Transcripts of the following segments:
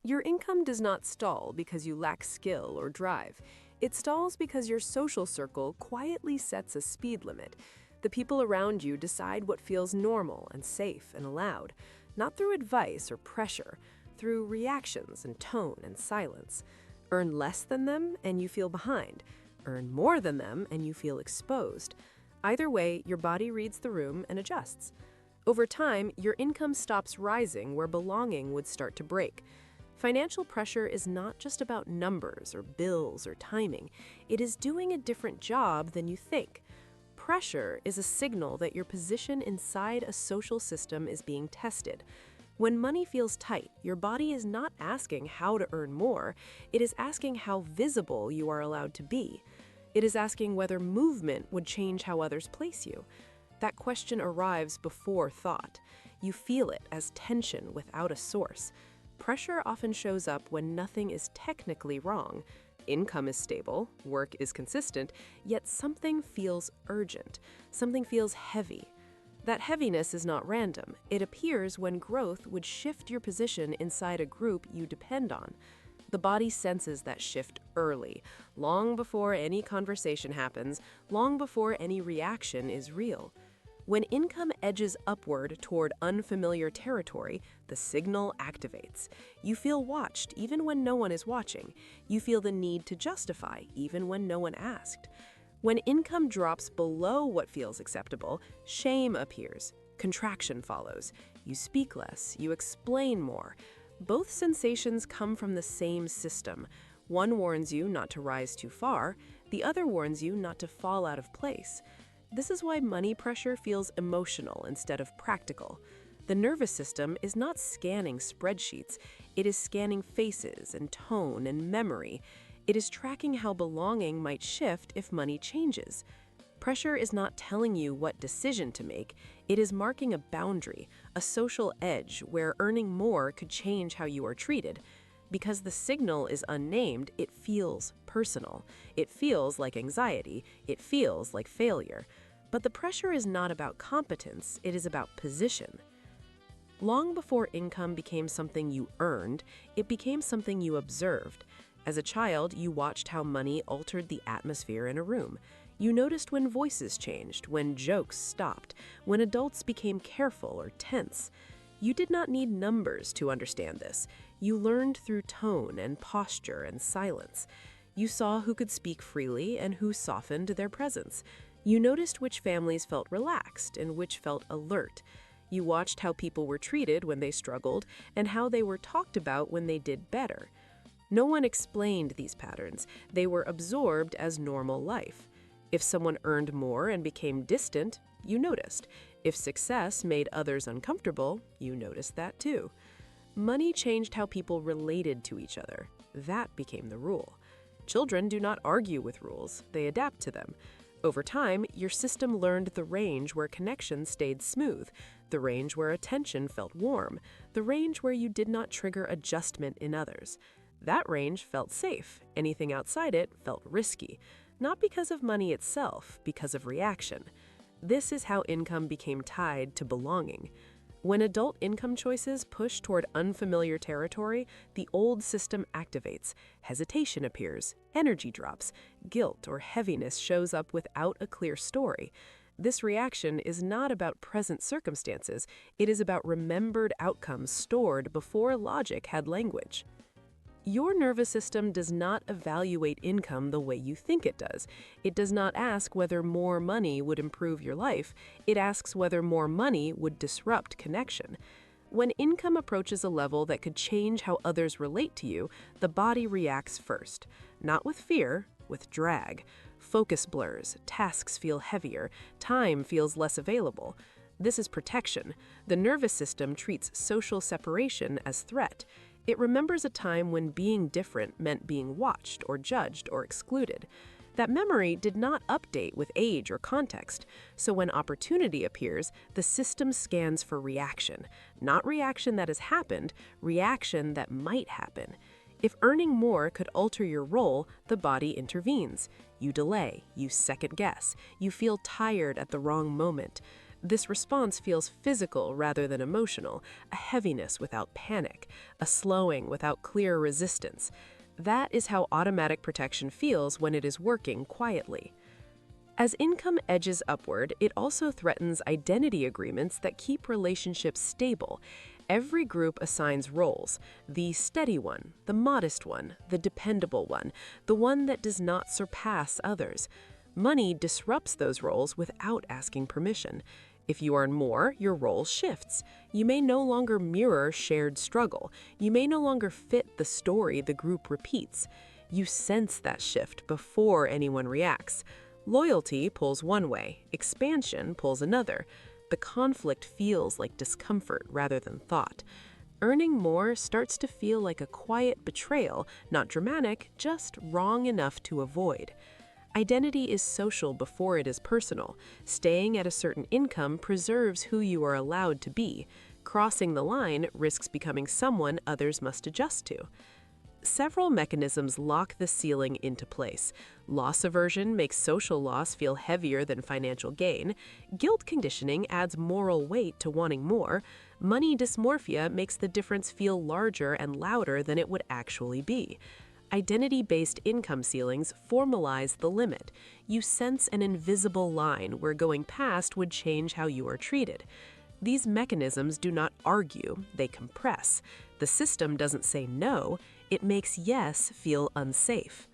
Your income does not stall because you lack skill or drive. It stalls because your social circle quietly sets a speed limit. The people around you decide what feels normal and safe and allowed, not through advice or pressure, through reactions and tone and silence. Earn less than them and you feel behind. Earn more than them and you feel exposed. Either way, your body reads the room and adjusts. Over time, your income stops rising where belonging would start to break. Financial pressure is not just about numbers or bills or timing. It is doing a different job than you think. Pressure is a signal that your position inside a social system is being tested. When money feels tight, your body is not asking how to earn more. It is asking how visible you are allowed to be. It is asking whether movement would change how others place you. That question arrives before thought. You feel it as tension without a source. Pressure often shows up when nothing is technically wrong. Income is stable, work is consistent, yet something feels urgent. Something feels heavy. That heaviness is not random. It appears when growth would shift your position inside a group you depend on. The body senses that shift early, long before any conversation happens, long before any reaction is real. When income edges upward toward unfamiliar territory, the signal activates. You feel watched even when no one is watching. You feel the need to justify even when no one asked. When income drops below what feels acceptable, shame appears. Contraction follows. You speak less. You explain more. Both sensations come from the same system. One warns you not to rise too far. The other warns you not to fall out of place. This is why money pressure feels emotional instead of practical. The nervous system is not scanning spreadsheets. It is scanning faces and tone and memory. It is tracking how belonging might shift if money changes. Pressure is not telling you what decision to make. It is marking a boundary, a social edge where earning more could change how you are treated. Because the signal is unnamed, it feels personal. It feels like anxiety. It feels like failure. But the pressure is not about competence. It is about position. Long before income became something you earned, it became something you observed. As a child, you watched how money altered the atmosphere in a room. You noticed when voices changed, when jokes stopped, when adults became careful or tense. You did not need numbers to understand this. You learned through tone and posture and silence. You saw who could speak freely and who softened their presence. You noticed which families felt relaxed and which felt alert. You watched how people were treated when they struggled and how they were talked about when they did better. No one explained these patterns. They were absorbed as normal life. If someone earned more and became distant, you noticed. If success made others uncomfortable, you noticed that too. Money changed how people related to each other. That became the rule. Children do not argue with rules, they adapt to them. Over time, your system learned the range where connection stayed smooth, the range where attention felt warm, the range where you did not trigger adjustment in others. That range felt safe. Anything outside it felt risky. Not because of money itself, because of reaction. This is how income became tied to belonging. When adult income choices push toward unfamiliar territory, the old system activates. Hesitation appears, energy drops, guilt or heaviness shows up without a clear story. This reaction is not about present circumstances, it is about remembered outcomes stored before logic had language. Your nervous system does not evaluate income the way you think it does. It does not ask whether more money would improve your life. It asks whether more money would disrupt connection. When income approaches a level that could change how others relate to you, the body reacts first. Not with fear, with drag. Focus blurs, tasks feel heavier, time feels less available. This is protection. The nervous system treats social separation as threat. It remembers a time when being different meant being watched or judged or excluded. That memory did not update with age or context, so when opportunity appears, the system scans for reaction. Not reaction that has happened, reaction that might happen. If earning more could alter your role, the body intervenes. You delay, you second guess, you feel tired at the wrong moment. This response feels physical rather than emotional, a heaviness without panic, a slowing without clear resistance. That is how automatic protection feels when it is working quietly. As income edges upward, it also threatens identity agreements that keep relationships stable. Every group assigns roles: the steady one, the modest one, the dependable one, the one that does not surpass others. Money disrupts those roles without asking permission. If you earn more, your role shifts. You may no longer mirror shared struggle. You may no longer fit the story the group repeats. You sense that shift before anyone reacts. Loyalty pulls one way, expansion pulls another. The conflict feels like discomfort rather than thought. Earning more starts to feel like a quiet betrayal, not dramatic, just wrong enough to avoid. Identity is social before it is personal. Staying at a certain income preserves who you are allowed to be. Crossing the line risks becoming someone others must adjust to. Several mechanisms lock the ceiling into place. Loss aversion makes social loss feel heavier than financial gain. Guilt conditioning adds moral weight to wanting more. Money dysmorphia makes the difference feel larger and louder than it would actually be. Identity-based income ceilings formalize the limit. You sense an invisible line where going past would change how you are treated. These mechanisms do not argue, they compress. The system doesn't say no, it makes yes feel unsafe.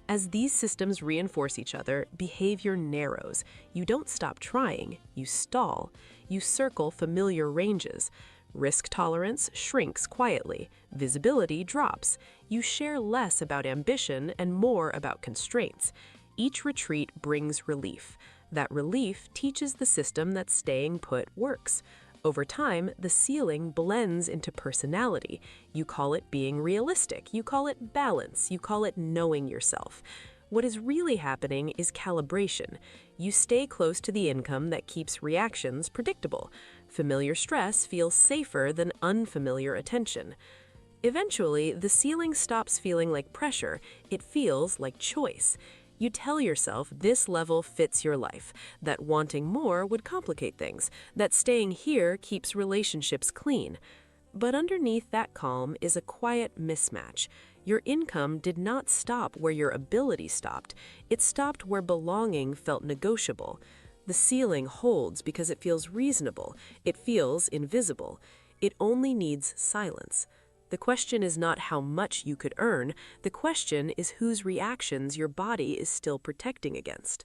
As these systems reinforce each other, behavior narrows. You don't stop trying, you stall. You circle familiar ranges. Risk tolerance shrinks quietly. Visibility drops. You share less about ambition and more about constraints. Each retreat brings relief. That relief teaches the system that staying put works. Over time, the ceiling blends into personality. You call it being realistic, you call it balance, you call it knowing yourself. What is really happening is calibration. You stay close to the income that keeps reactions predictable. Familiar stress feels safer than unfamiliar attention. Eventually, the ceiling stops feeling like pressure, it feels like choice. You tell yourself this level fits your life, that wanting more would complicate things, that staying here keeps relationships clean. But underneath that calm is a quiet mismatch. Your income did not stop where your ability stopped. It stopped where belonging felt negotiable. The ceiling holds because it feels reasonable. It feels invisible. It only needs silence. The question is not how much you could earn. The question is whose reactions your body is still protecting against.